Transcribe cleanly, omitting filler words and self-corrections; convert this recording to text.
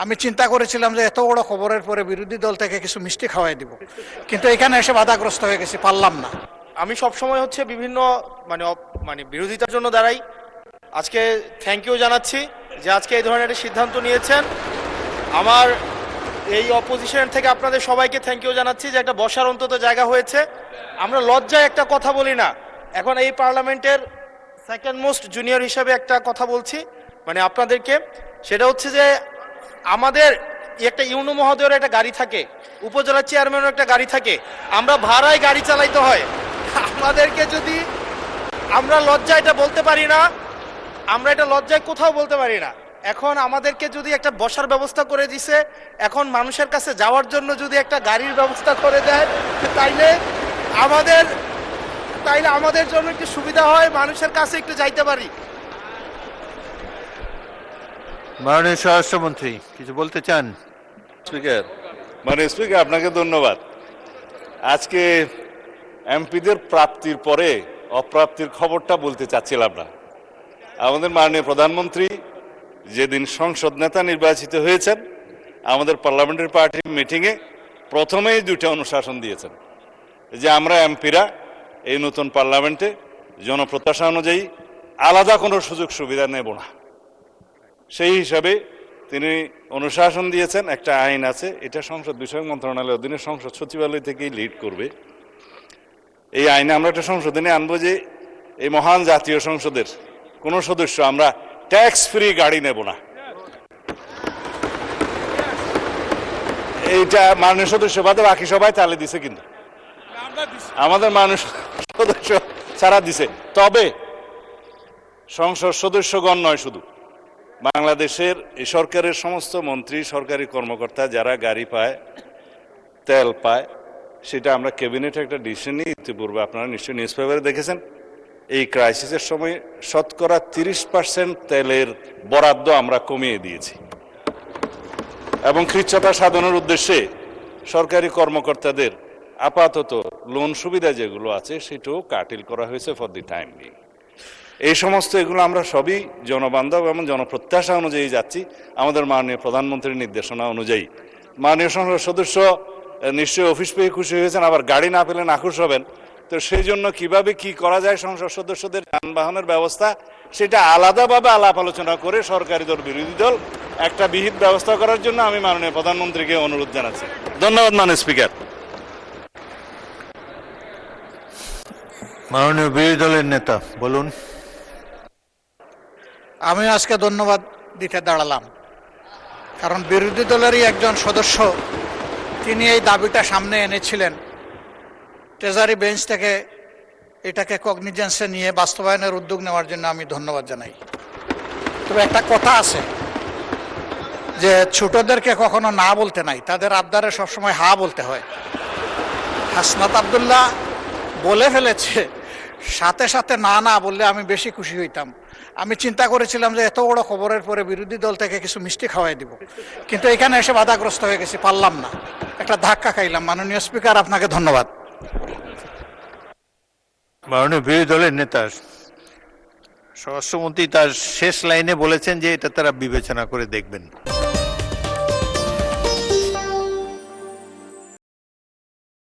আমি চিন্তা করেছিলাম যে এত বড় খবরের পরে বিরোধী দল থেকে কিছু মিষ্টি খাওয়াই দিব, কিন্তু এখানে এসে বাধাগ্রস্ত হয়ে গেছি, পারলাম না। আমি সব সময় হচ্ছে বিভিন্ন মানে বিরোধিতার জন্য দাঁড়াই। আজকে থ্যাংক ইউ জানাচ্ছি যে আজকে এই ধরনের একটা সিদ্ধান্ত নিয়েছেন। আমার এই অপোজিশন থেকে আপনাদের সবাইকে থ্যাংক ইউ জানাচ্ছি যে একটা বসার অন্তত জায়গা হয়েছে। আমরা লজ্জায় একটা কথা বলি না, এখন এই পার্লামেন্টের সেকেন্ড মোস্ট জুনিয়র হিসেবে একটা কথা বলছি মানে আপনাদেরকে, সেটা হচ্ছে যে আমাদের একটা ইউনো মহোদয়ের একটা গাড়ি থাকে, উপজেলা চেয়ারম্যানের একটা গাড়ি থাকে, আমরা ভাড়ায় গাড়ি চালাইতে হয়। আমাদেরকে যদি আমরা লজ্জায় এটা বলতে পারি না, আমরা এটা লজ্জায় কোথাও বলতে পারি না। এখন আমাদেরকে যদি একটা বসার ব্যবস্থা করে দিছে, এখন মানুষের কাছে যাওয়ার জন্য যদি একটা গাড়ির ব্যবস্থা করে দেয়, তাইলে আমাদের জন্য একটু সুবিধা হয়, মানুষের কাছে একটু যাইতে পারি। মাননীয় স্বরাষ্ট্রমন্ত্রী কিছু বলতে চান? স্পিকার, মাননীয় স্পিকার, আপনাকে ধন্যবাদ। আজকে এমপিদের প্রাপ্তির পরে অপ্রাপ্তির খবরটা বলতে চাচ্ছিলাম না। আমাদের মাননীয় প্রধানমন্ত্রী যেদিন সংসদ নেতা নির্বাচিত হয়েছেন, আমাদের পার্লামেন্টারি পার্টির মিটিংয়ে প্রথমেই দুটো অনুশাসন দিয়েছেন যে আমরা এমপিরা এই নতুন পার্লামেন্টে জনপ্রত্যাশা অনুযায়ী আলাদা কোনো সুযোগ সুবিধা নেব না। সেই হিসাবে তিনি অনুশাসন দিয়েছেন, একটা আইন আছে, এটা সংসদ বিষয়ক মন্ত্রণালয়ের অধীনে সংসদ সচিবালয় থেকেই লিড করবে। এই আইনে আমরা একটা সংশোধনী আনবো যে এই মহান জাতীয় সংসদের কোনো সদস্য আমরা ট্যাক্স ফ্রি গাড়ি নেব না। এইটা মাননীয় সদস্য বাদে বাকি সবাই তালে দিছে, কিন্তু আমাদের মাননীয় সদস্য ছাড়া দিছে। তবে সংসদ সদস্যগণ নয়, শুধু বাংলাদেশের এই সরকারের সমস্ত মন্ত্রী, সরকারি কর্মকর্তা যারা গাড়ি পায়, তেল পায়, সেটা আমরা ক্যাবিনেটে একটা ডিসিশন নিই। ইতিপূর্বে আপনারা নিশ্চয়ই নিউজ পেপারে দেখেছেন, এই ক্রাইসিসের সময় শতকরা 30% তেলের বরাদ্দ আমরা কমিয়ে দিয়েছি এবং কৃচ্ছ্রতা সাধনের উদ্দেশ্যে সরকারি কর্মকর্তাদের আপাতত লোন সুবিধা যেগুলো আছে সেটাও কাটিল করা হয়েছে ফর দি টাইম বিং। এই সমস্ত এগুলো আমরা সবই জনবান্ধব এবং জনপ্রত্যাশা অনুযায়ী যাচ্ছি, আমাদের মাননীয় প্রধানমন্ত্রীর নির্দেশনা অনুযায়ী। মাননীয় সংসদ সদস্য নিশ্চয়ই অফিস পেয়ে খুশি হয়েছেন, আবার গাড়ি না পেলে নাখুশ হবেন। তো সেই জন্য কিভাবে কি করা যায় সংসদ সদস্যদের যানবাহনের ব্যবস্থা, সেটা আলাদাভাবে আলাপ আলোচনা করে সরকারি দল বিরোধী দল একটা বিহিত ব্যবস্থা করার জন্য আমি মাননীয় প্রধানমন্ত্রীকে অনুরোধ জানাচ্ছি। ধন্যবাদ মাননীয় স্পিকার। মাননীয় বিরোধী দলের নেতা বলুন। আমি আজকে ধন্যবাদ দিতে দাঁড়ালাম, কারণ বিরোধী দলেরই একজন সদস্য তিনি এই দাবিটা সামনে এনেছিলেন। ট্রেজারি বেঞ্চ থেকে এটাকে কগনিজেন্সে নিয়ে বাস্তবায়নের উদ্যোগ নেওয়ার জন্য আমি ধন্যবাদ জানাই। তবে একটা কথা আছে যে ছোটদেরকে কখনো না বলতে নাই, তাদের আবদারে সবসময় হা বলতে হয়। হাসনাত আব্দুল্লাহ বলে ফেলেছে, সাথে সাথে না না বললে আমি বেশি খুশি হইতাম। আমি চিন্তা করেছিলাম যে এত বড় খবরের পরে বিরোধী দল থেকে কিছু মিষ্টি খাওয়াই দিব, কিন্তু এখানে এসে বাধাগ্রস্ত হয়ে গেছি, পারলাম না, একটা ধাক্কা খাইলাম। মাননীয় স্পিকার, আপনাকে ধন্যবাদ। মাননীয় বিরোধী দলের নেতা স্বরাষ্ট্রমন্ত্রী তার শেষ লাইনে বলেছেন যে এটা তারা বিবেচনা করে দেখবেন।